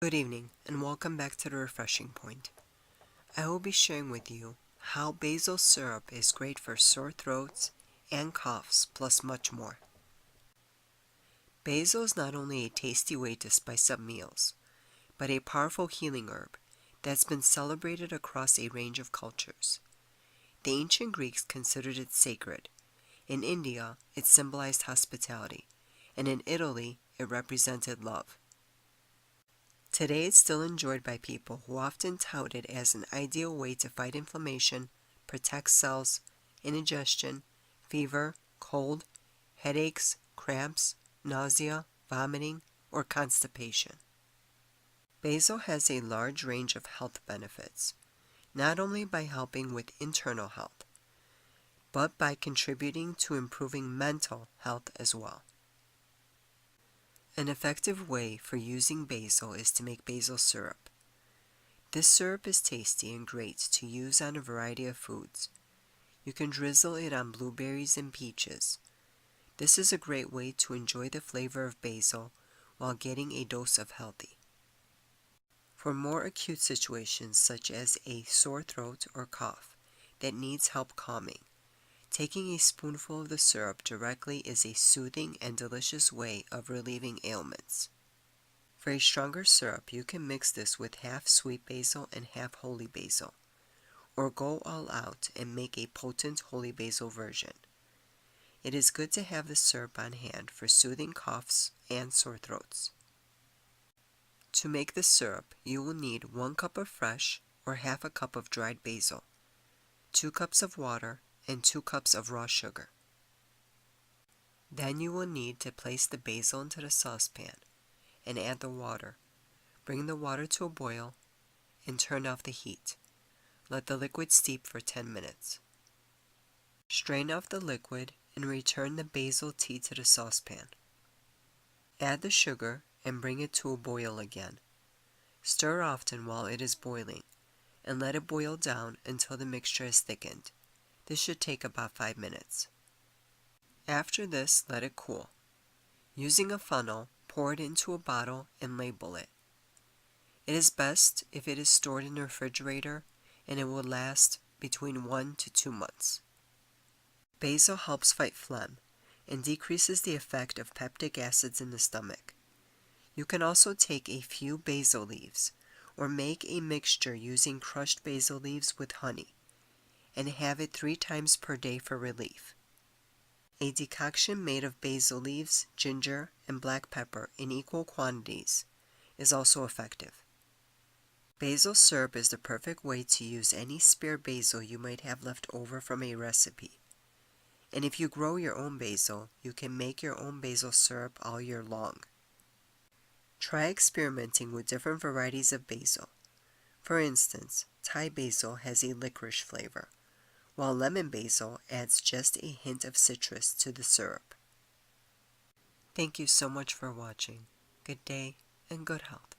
Good evening and welcome back to the Refreshing Point. I will be sharing with you how basil syrup is great for sore throats and coughs plus much more. Basil is not only a tasty way to spice up meals, but a powerful healing herb that's been celebrated across a range of cultures. The ancient Greeks considered it sacred. In India, it symbolized hospitality, and in Italy, it represented love. Today it's still enjoyed by people who often tout it as an ideal way to fight inflammation, protect cells, indigestion, fever, cold, headaches, cramps, nausea, vomiting, or constipation. Basil has a large range of health benefits, not only by helping with internal health, but by contributing to improving mental health as well. An effective way for using basil is to make basil syrup. This syrup is tasty and great to use on a variety of foods. You can drizzle it on blueberries and peaches. This is a great way to enjoy the flavor of basil while getting a dose of healthy. For more acute situations such as a sore throat or cough that needs help calming, taking a spoonful of the syrup directly is a soothing and delicious way of relieving ailments. For a stronger syrup, you can mix this with half sweet basil and half holy basil, or go all out and make a potent holy basil version. It is good to have the syrup on hand for soothing coughs and sore throats. To make the syrup, you will need 1 cup of fresh or half a cup of dried basil, 2 cups of water, and 2 cups of raw sugar. Then you will need to place the basil into the saucepan and add the water. Bring the water to a boil and turn off the heat. Let the liquid steep for 10 minutes. Strain off the liquid and return the basil tea to the saucepan. Add the sugar and bring it to a boil again. Stir often while it is boiling and let it boil down until the mixture is thickened. This should take about 5 minutes. After this, let it cool. Using a funnel, pour it into a bottle and label it. It is best if it is stored in the refrigerator and it will last between 1 to 2 months. Basil helps fight phlegm and decreases the effect of peptic acids in the stomach. You can also take a few basil leaves or make a mixture using crushed basil leaves with honey and have it 3 times per day for relief. A decoction made of basil leaves, ginger, and black pepper in equal quantities is also effective. Basil syrup is the perfect way to use any spare basil you might have left over from a recipe. And if you grow your own basil, you can make your own basil syrup all year long. Try experimenting with different varieties of basil. For instance, Thai basil has a licorice flavor, while lemon basil adds just a hint of citrus to the syrup. Thank you so much for watching. Good day and good health.